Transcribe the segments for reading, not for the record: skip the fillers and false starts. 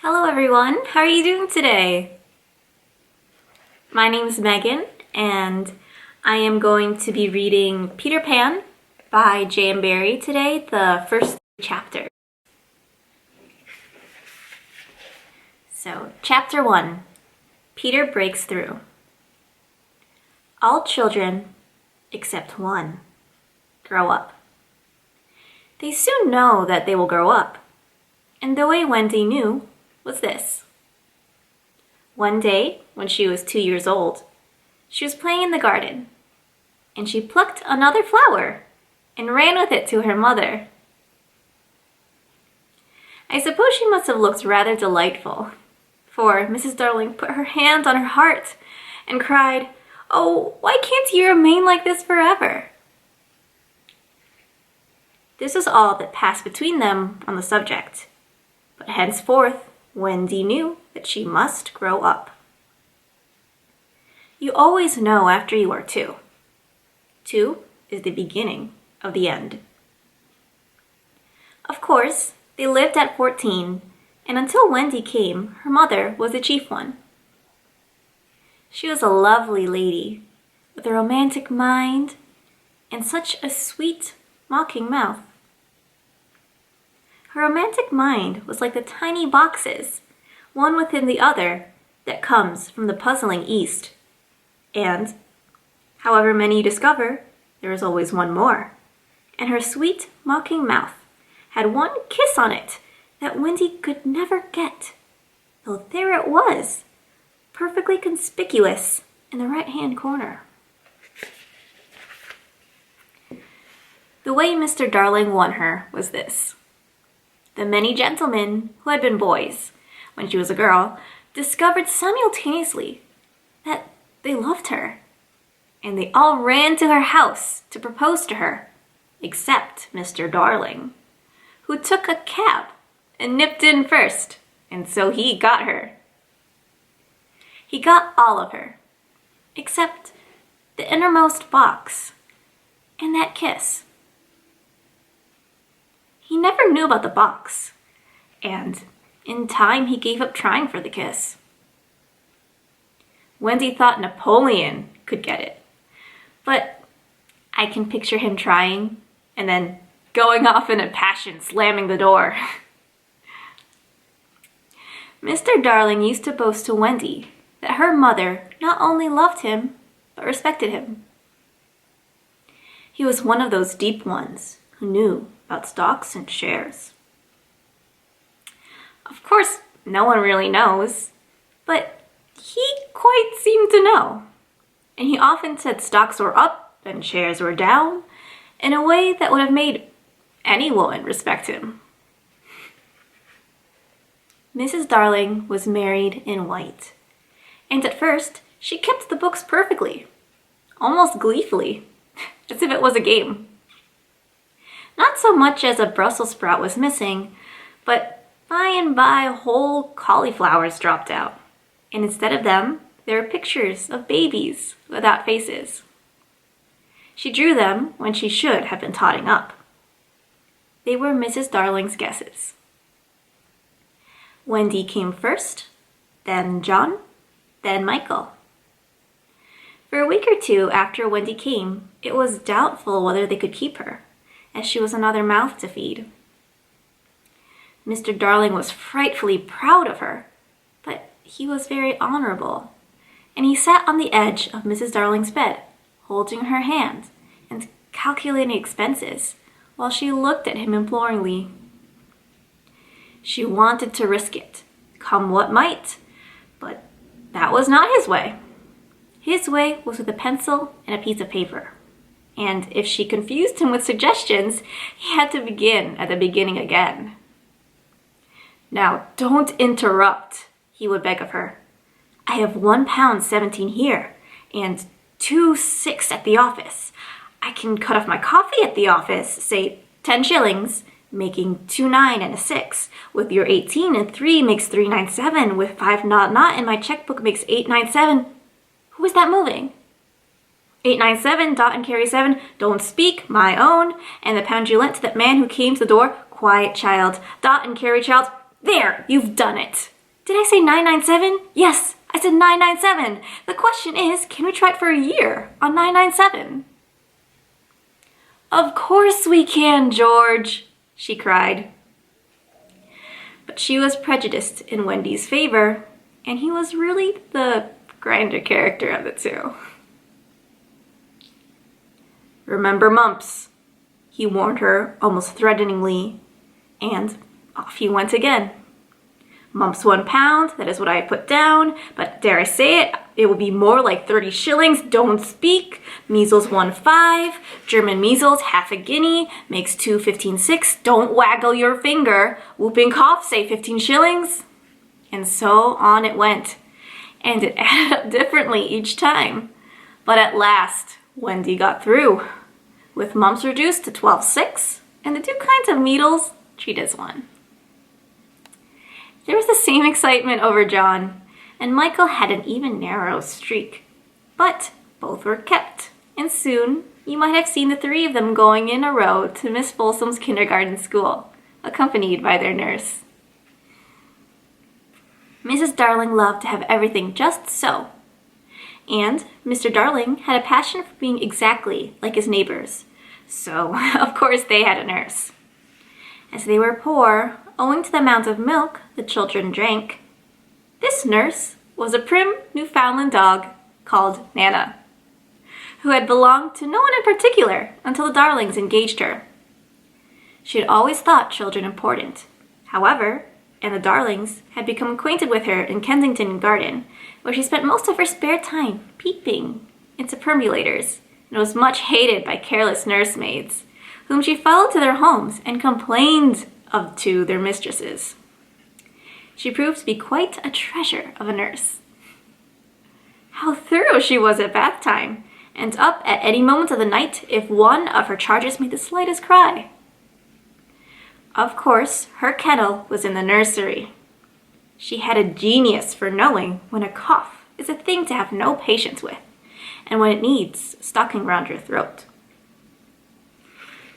Hello everyone, how are you doing today? My name is Megan and I am going to be reading Peter Pan by Barrie today, the first chapter. So, Chapter 1, Peter Breaks Through. All children, except one, grow up. They soon know that they will grow up, and the way Wendy knew was this. One day, when she was 2 years old, she was playing in the garden, and she plucked another flower and ran with it to her mother. I suppose she must have looked rather delightful, for Mrs. Darling put her hand on her heart and cried, "Oh, why can't you remain like this forever?" This was all that passed between them on the subject, but henceforth Wendy knew that she must grow up. You always know after you are 2. 2 is the beginning of the end. Of course, they lived at 14, and until Wendy came, her mother was the chief one. She was a lovely lady, with a romantic mind and such a sweet, mocking mouth. Her romantic mind was like the tiny boxes, one within the other, that comes from the puzzling East. And, however many you discover, there is always one more. And her sweet, mocking mouth had one kiss on it that Wendy could never get, though there it was, perfectly conspicuous in the right-hand corner. The way Mr. Darling won her was this. The many gentlemen who had been boys when she was a girl discovered simultaneously that they loved her, and they all ran to her house to propose to her, except Mr. Darling, who took a cab and nipped in first, and so he got her. He got all of her, except the innermost box and that kiss. He never knew about the box, and in time he gave up trying for the kiss. Wendy thought Napoleon could get it, but I can picture him trying and then going off in a passion, slamming the door. Mr. Darling used to boast to Wendy that her mother not only loved him, but respected him. He was one of those deep ones who knew about stocks and shares. Of course, no one really knows, but he quite seemed to know. And he often said stocks were up and shares were down in a way that would have made any woman respect him. Mrs. Darling was married in white, and at first she kept the books perfectly, almost gleefully, as if it was a game. Not so much as a Brussels sprout was missing, but by and by whole cauliflowers dropped out, and instead of them, there were pictures of babies without faces. She drew them when she should have been totting up. They were Mrs. Darling's guesses. Wendy came first, then John, then Michael. For a week or two after Wendy came, it was doubtful whether they could keep her, as she was another mouth to feed. Mr. Darling was frightfully proud of her, but he was very honorable, and he sat on the edge of Mrs. Darling's bed, holding her hand and calculating expenses, while she looked at him imploringly. She wanted to risk it, come what might, but that was not his way. His way was with a pencil and a piece of paper. And if she confused him with suggestions, he had to begin at the beginning again. "Now, don't interrupt," he would beg of her. "I have £1.17 here, and 2.6 at the office. I can cut off my coffee at the office, say 10 shillings, making 2.9 and a 6. With your 18 and 3 makes 3.97, with 5.00, and my checkbook makes 8.97. Who is that moving? 8.97, dot and carry 7, don't speak, my own, and the pound you lent to that man who came to the door, quiet child, dot and carry child, there, you've done it. Did I say 997? Yes, I said 997. The question is, can we try it for a year on 997? Of course we can, George, she cried. But she was prejudiced in Wendy's favor, and he was really the grander character of the two. Remember Mumps, he warned her almost threateningly, and off he went again. Mumps 1 pound, that is what I put down, but dare I say it, it will be more like 30 shillings, don't speak. Measles 1.5, German measles, half a guinea, makes 2 15.6, don't waggle your finger. Whooping cough, say 15 shillings. And so on it went. And it added up differently each time. But at last, Wendy got through, with mumps reduced to 12.6, and the 2 kinds of needles treated as 1. There was the same excitement over John, and Michael had an even narrow streak. But both were kept, and soon you might have seen the 3 of them going in a row to Miss Folsom's kindergarten school, accompanied by their nurse. Mrs. Darling loved to have everything just so, and Mr. Darling had a passion for being exactly like his neighbors, so of course they had a nurse. As they were poor, owing to the amount of milk the children drank, this nurse was a prim Newfoundland dog called Nana, who had belonged to no one in particular until the Darlings engaged her. She had always thought children important, however, and the Darlings had become acquainted with her in Kensington Garden, where she spent most of her spare time peeping into perambulators, and was much hated by careless nursemaids, whom she followed to their homes and complained of to their mistresses. She proved to be quite a treasure of a nurse. How thorough she was at bath time, and up at any moment of the night if one of her charges made the slightest cry. Of course, her kennel was in the nursery. She had a genius for knowing when a cough is a thing to have no patience with, and when it needs stocking round your throat.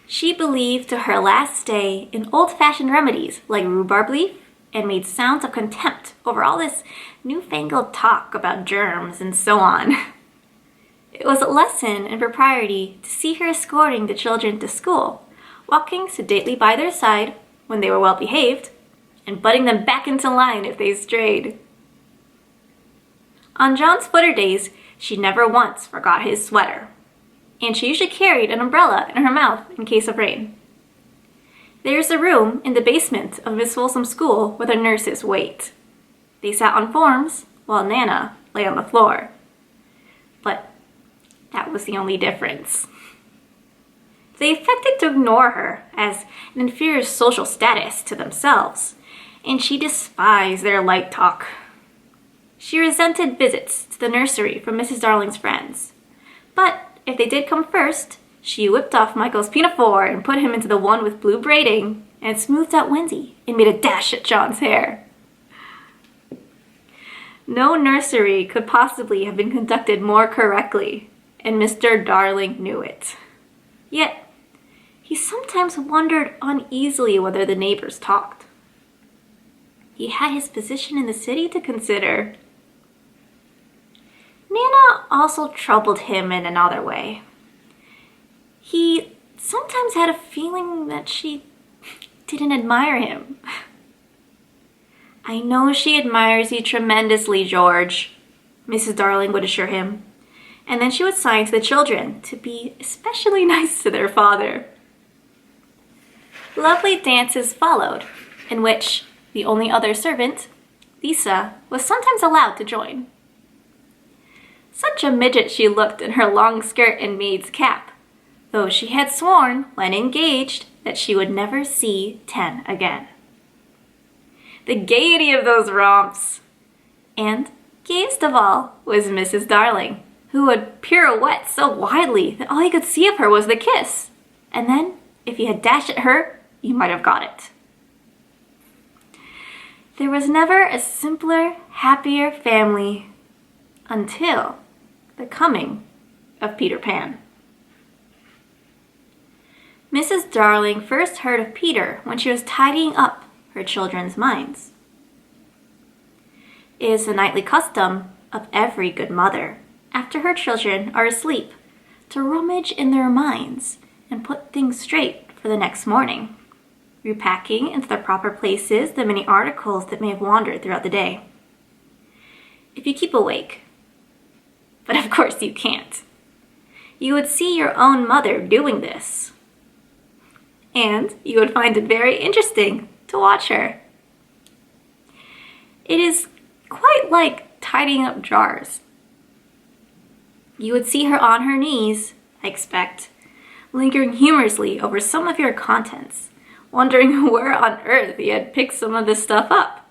She believed to her last day in old-fashioned remedies like rhubarb leaf, and made sounds of contempt over all this newfangled talk about germs and so on. It was a lesson in propriety to see her escorting the children to school, walking sedately by their side when they were well behaved, and butting them back into line if they strayed. On John's footer days, she never once forgot his sweater, and she usually carried an umbrella in her mouth in case of rain. There's a room in the basement of Miss Folsom's school where the nurses wait. They sat on forms while Nana lay on the floor. But that was the only difference. They affected to ignore her as an inferior social status to themselves, and she despised their light talk. She resented visits to the nursery from Mrs. Darling's friends, but if they did come first, she whipped off Michael's pinafore and put him into the one with blue braiding, and smoothed out Wendy and made a dash at John's hair. No nursery could possibly have been conducted more correctly, and Mr. Darling knew it. Yet, he sometimes wondered uneasily whether the neighbors talked. He had his position in the city to consider. Nana also troubled him in another way. He sometimes had a feeling that she didn't admire him. I know she admires you tremendously, George, Mrs. Darling would assure him, and then she would sign to the children to be especially nice to their father. Lovely dances followed, in which the only other servant, Lisa, was sometimes allowed to join. Such a midget she looked in her long skirt and maid's cap, though she had sworn, when engaged, that she would never see 10 again. The gaiety of those romps! And gayest of all was Mrs. Darling, who would pirouette so widely that all you could see of her was the kiss, and then, if you had dashed at her, you might have got it. There was never a simpler, happier family until the coming of Peter Pan. Mrs. Darling first heard of Peter when she was tidying up her children's minds. is the nightly custom of every good mother, after her children are asleep, to rummage in their minds and put things straight for the next morning, repacking into their proper places the many articles that may have wandered throughout the day. If you keep awake, but of course you can't, you would see your own mother doing this. And you would find it very interesting to watch her. It is quite like tidying up jars. You would see her on her knees, I expect, lingering humorously over some of your contents, wondering where on earth you had picked some of this stuff up,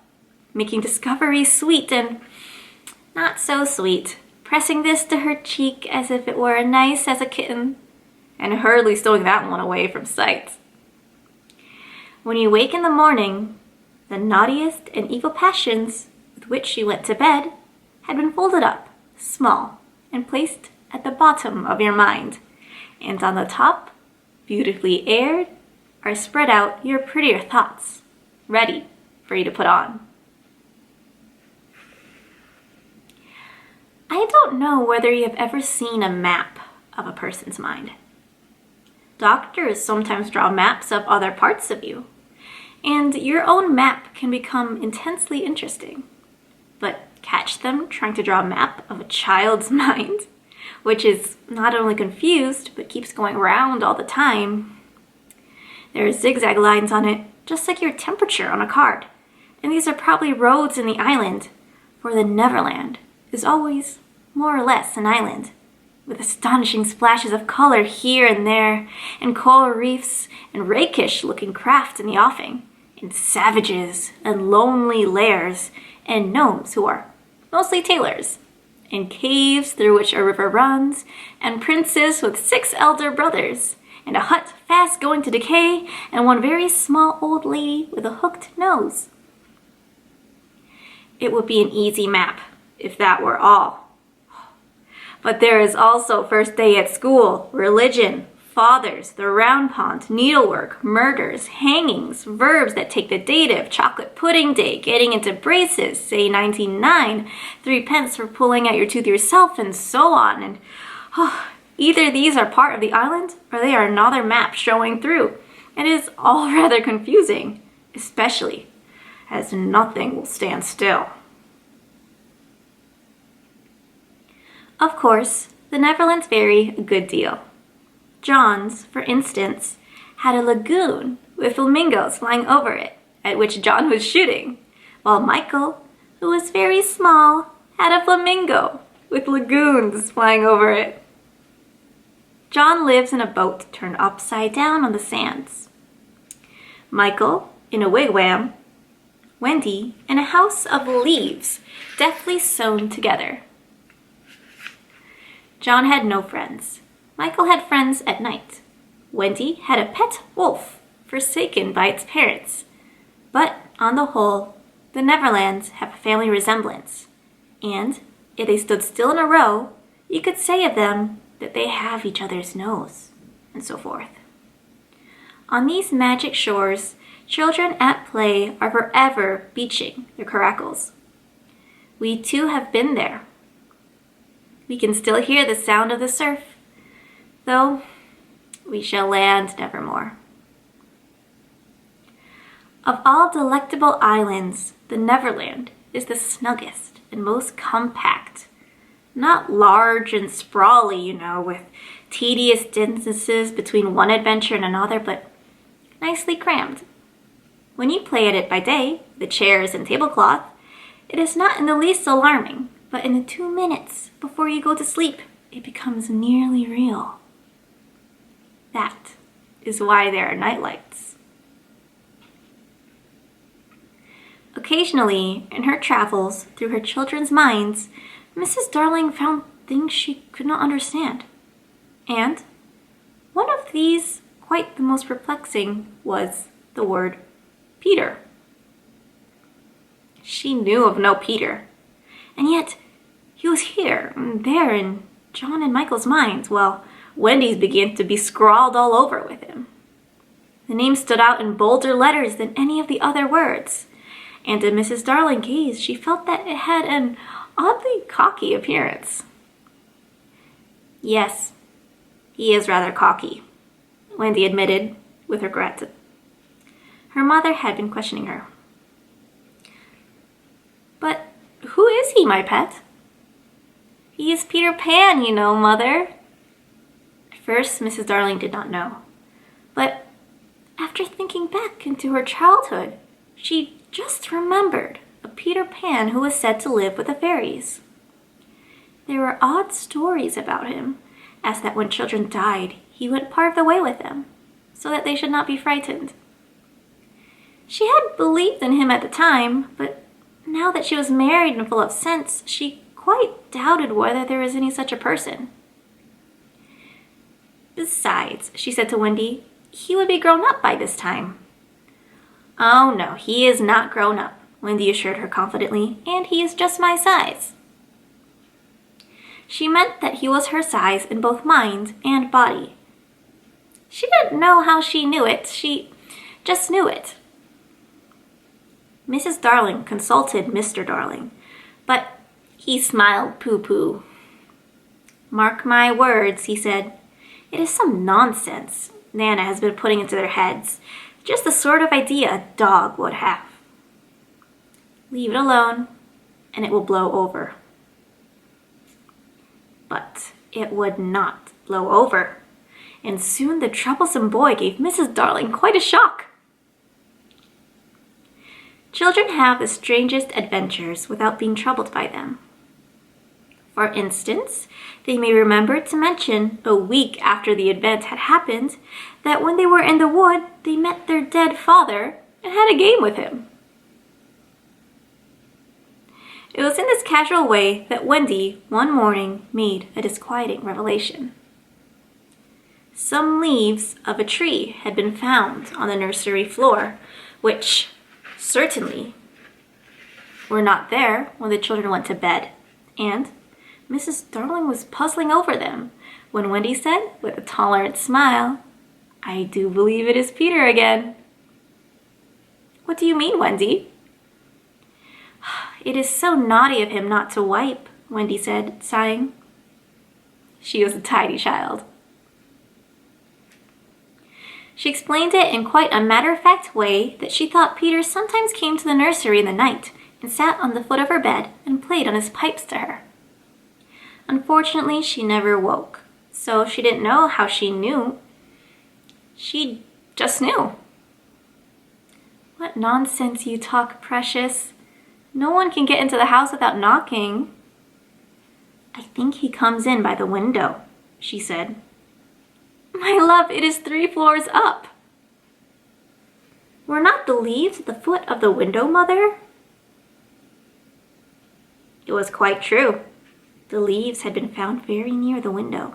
making discoveries sweet and not so sweet, pressing this to her cheek as if it were as nice as a kitten, and hurriedly stowing that one away from sight. When you wake in the morning, the naughtiest and evil passions with which you went to bed had been folded up, small, and placed at the bottom of your mind, and on the top, beautifully aired, are spread out your prettier thoughts, ready for you to put on. I don't know whether you have ever seen a map of a person's mind. Doctors sometimes draw maps of other parts of you, and your own map can become intensely interesting. But catch them trying to draw a map of a child's mind, which is not only confused, but keeps going round all the time. There are zigzag lines on it, just like your temperature on a card, and these are probably roads in the island, for the Neverland is always more or less an island, with astonishing splashes of color here and there, and coral reefs and rakish-looking craft in the offing, and savages and lonely lairs, and gnomes who are mostly tailors, and caves through which a river runs, and princes with 6 elder brothers, and a hut fast going to decay, and one very small old lady with a hooked nose. It would be an easy map if that were all. But there is also first day at school, religion, fathers, the round pond, needlework, murders, hangings, verbs that take the dative, chocolate pudding day, getting into braces, say 99, 3 pence for pulling out your tooth yourself, and so on. And either these are part of the island, or they are another map showing through. It is all rather confusing, especially as nothing will stand still. Of course, the Neverlands vary a good deal. John's, for instance, had a lagoon with flamingos flying over it, at which John was shooting, while Michael, who was very small, had a flamingo with lagoons flying over it. John lives in a boat turned upside down on the sands. Michael in a wigwam, Wendy in a house of leaves deftly sewn together. John had no friends. Michael had friends at night. Wendy had a pet wolf, forsaken by its parents. But, on the whole, the Neverlands have a family resemblance. And, if they stood still in a row, you could say of them that they have each other's nose, and so forth. On these magic shores, children at play are forever beaching their coracles. We too have been there. We can still hear the sound of the surf, though we shall land nevermore. Of all delectable islands, the Neverland is the snuggest and most compact. Not large and sprawly, with tedious distances between one adventure and another, but nicely crammed. When you play at it by day, the chairs and tablecloth, it is not in the least alarming, but in the 2 minutes before you go to sleep, it becomes nearly real. That is why there are nightlights. Occasionally, in her travels through her children's minds, Mrs. Darling found things she could not understand. And one of these, quite the most perplexing, was the word Peter. She knew of no Peter, and yet he was here and there in John and Michael's minds, while Wendy's began to be scrawled all over with him. The name stood out in bolder letters than any of the other words, and as Mrs. Darling gazed, she felt that it had an oddly cocky appearance. "Yes, he is rather cocky," Wendy admitted with regret. Her mother had been questioning her. "But who is he, my pet?" "He is Peter Pan, you know, Mother." At first, Mrs. Darling did not know. But after thinking back into her childhood, she just remembered a Peter Pan who was said to live with the fairies. There were odd stories about him, as that when children died, he went part of the way with them, so that they should not be frightened. She had believed in him at the time, but now that she was married and full of sense, she quite doubted whether there was any such a person. "Besides," she said to Wendy, "he would be grown up by this time." "Oh no, he is not grown up," Wendy assured her confidently, "and he is just my size." She meant that he was her size in both mind and body. She didn't know how she knew it, she just knew it. Mrs. Darling consulted Mr. Darling, but he smiled pooh-pooh. "Mark my words," he said. "It is some nonsense Nana has been putting into their heads, just the sort of idea a dog would have. Leave it alone, and it will blow over." But it would not blow over, and soon the troublesome boy gave Mrs. Darling quite a shock. Children have the strangest adventures without being troubled by them. For instance, they may remember to mention, a week after the event had happened, that when they were in the wood, they met their dead father and had a game with him. It was in this casual way that Wendy, one morning, made a disquieting revelation. Some leaves of a tree had been found on the nursery floor, which certainly were not there when the children went to bed, and Mrs. Darling was puzzling over them when Wendy said, with a tolerant smile, "I do believe it is Peter again." "What do you mean, Wendy?" "It is so naughty of him not to wipe," Wendy said, sighing. She was a tidy child. She explained it in quite a matter-of-fact way that she thought Peter sometimes came to the nursery in the night and sat on the foot of her bed and played on his pipes to her. Unfortunately, she never woke, so she didn't know how she knew. She just knew. "What nonsense you talk, Precious. No one can get into the house without knocking." "I think he comes in by the window," she said. "My love, it is 3 floors up." "Were not the leaves at the foot of the window, Mother?" It was quite true. The leaves had been found very near the window.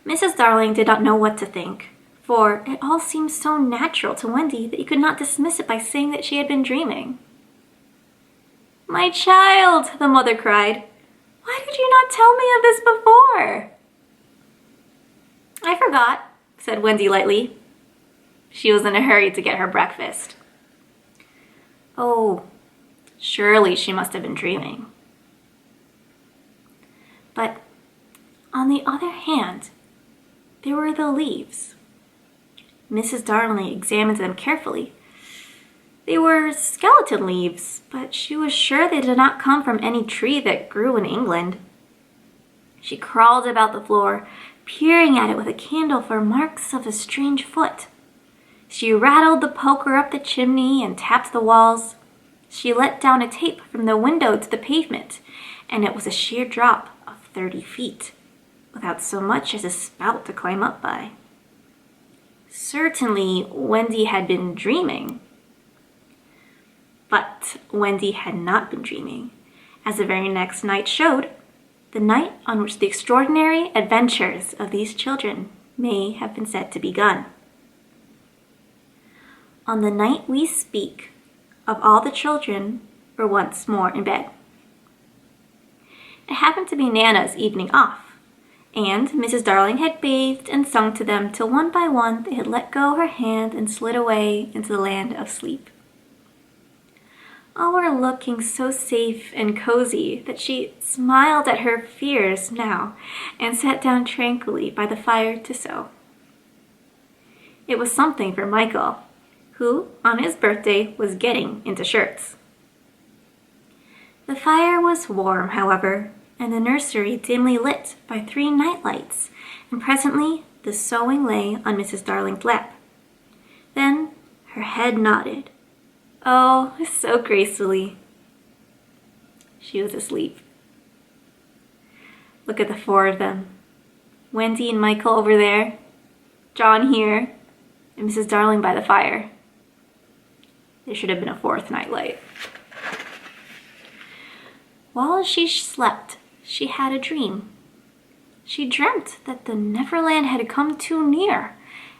Mrs. Darling did not know what to think, for it all seemed so natural to Wendy that you could not dismiss it by saying that she had been dreaming. "My child," the mother cried, "why did you not tell me of this before?" "I forgot," said Wendy lightly. She was in a hurry to get her breakfast. Oh, surely she must have been dreaming. But on the other hand, there were the leaves. Mrs. Darling examined them carefully. They were skeleton leaves, but she was sure they did not come from any tree that grew in England. She crawled about the floor, peering at it with a candle for marks of a strange foot. She rattled the poker up the chimney and tapped the walls. She let down a tape from the window to the pavement, and it was a sheer drop of 30 feet, without so much as a spout to climb up by. Certainly, Wendy had been dreaming. But Wendy had not been dreaming, as the very next night showed, the night on which the extraordinary adventures of these children may have been said to begun. On the night we speak of, all the children were once more in bed. It happened to be Nana's evening off, and Mrs. Darling had bathed and sung to them till one by one they had let go her hand and slid away into the land of sleep. all were looking so safe and cozy that she smiled at her fears now and sat down tranquilly by the fire to sew. It was something for Michael, who, on his birthday, was getting into shirts. The fire was warm, however, and the nursery dimly lit by 3 night lights, and presently the sewing lay on Mrs. Darling's lap. Then her head nodded. Oh, so gracefully. She was asleep. Look at the 4 of them. Wendy and Michael over there, John here, and Mrs. Darling by the fire. There should have been a 4th nightlight. While she slept, she had a dream. She dreamt that the Neverland had come too near,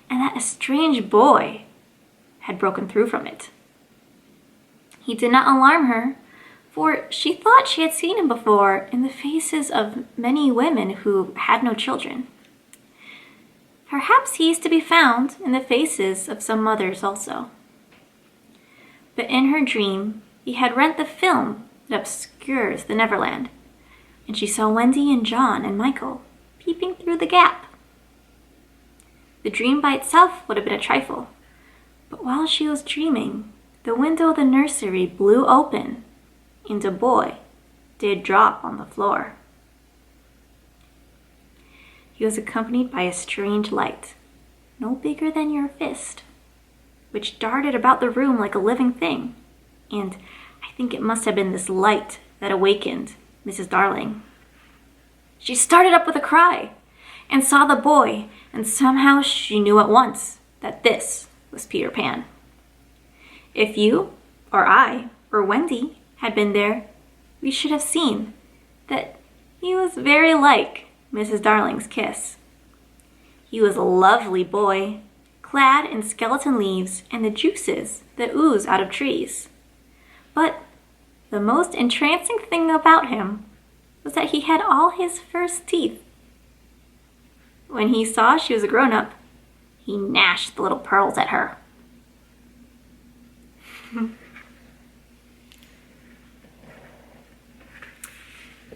and that a strange boy had broken through from it. He did not alarm her, for she thought she had seen him before in the faces of many women who had no children. Perhaps he is to be found in the faces of some mothers also. But in her dream, he had rent the film that obscures the Neverland, and she saw Wendy and John and Michael peeping through the gap. The dream by itself would have been a trifle, but while she was dreaming, the window of the nursery blew open, and a boy did drop on the floor. He was accompanied by a strange light, no bigger than your fist, which darted about the room like a living thing, and I think it must have been this light that awakened Mrs. Darling. She started up with a cry and saw the boy, and somehow she knew at once that this was Peter Pan. If you, or I, or Wendy had been there, we should have seen that he was very like Mrs. Darling's kiss. He was a lovely boy, clad in skeleton leaves and the juices that ooze out of trees. But the most entrancing thing about him was that he had all his first teeth. When he saw she was a grown-up, he gnashed the little pearls at her.